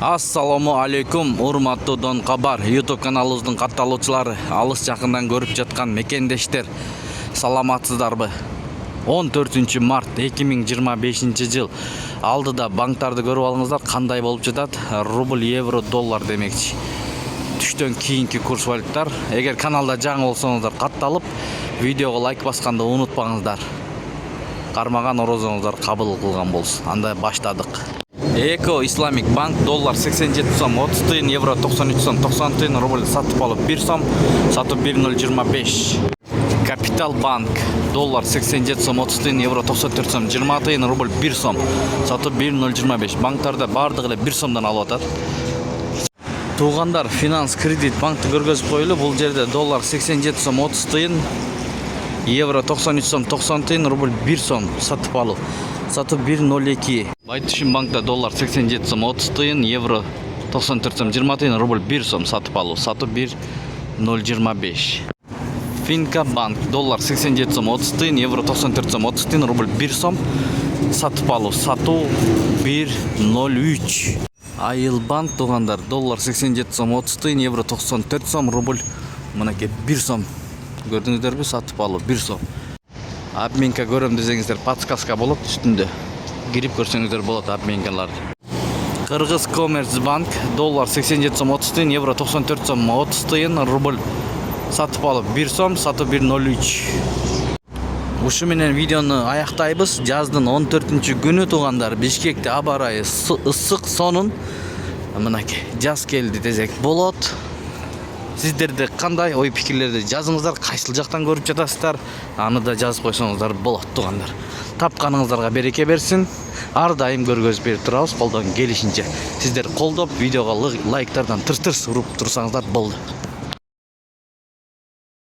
Assalamu алейкум, урматтуу Дон Кабар YouTube каналыбыздын катталуучулары, алыс жакындан көрүп жаткан мекендештер, саламатсыздарбы? 14 март 2025 жыл. Алдыда банктарды көрүп алыңыздар, кандай болуп жатат? Рубль, евро, доллар демекчи. Түштөн кийинки курс валюттар. Эгер каналда жаңы болсоңуздар, катталып, видеого лайк басканды унутпаңыздар. Кармаган орозоңуздар кабыл кылган болсун. Анда баштадык. Эко Исламик банк доллар 87 сом 30 тыйын, евро 93 сом 90 тыйын, рубль сатып алып 1 сом, сатып 1,025. Капитал банк доллар 87 сом 30 тыйын, евро 94 сом 20 тыйын, рубль 1 сом, сатып 1,025. Банктарда бардыгы эле 1 сомдон алып атат. Туугандар, финанс кредит банкты көргөзүп коелу. Бул жерде доллар 87 сом 30 тыйын, евро 93 сом 90 тыйын, рубль 1 сом сатып алып, сатып 1,02. Байтүшүн банкта доллар 87 сом 30 тыйын, евро 94 сом 20 тыйын, рубль 1 сом сатып алуу, сатып 1,025. Финка банк доллар 87 сом 30 тыйын, евро 94 сом 30 тыйын, рубль 1 сом сатып алуу, сатуу 1,03. Айыл банк туугандар доллар 87 сом 30 тыйын, евро 94 сом, рубль мынакей 1 сом. Көрдүңүздөрбү, сатып алуу 1 сом. Обменка көрөм десеңиздер, подсказка болот үстүндө. Кирип көрсөңүздөр болот обменкалар. Кыргыз Коммерцбанк доллар 87 сом 30 тыйын, евро 94 сом 30 тыйын, рубль сатып алып 1 сом, сатып 1,03. Ушу менен видеону аяктайбыз. Жаздын 14-күнү туугандар, Бишкекте аба ырайы ысык, сонун мынакей жаз келди десек болот. Сиздерде кандай ой пикирлерди жазыңыздар, кайсыл жактан көрүп жатасыздар, аны да жазып койсоңуздар болот туугандар. Тапканыңыздарга береке берсин. Ар дайым көргөзүп берип турабыз, колдон келишинче. Сиздер колдоп, видеого лайктардан тырс-тырс уруп турсаңыздар болду.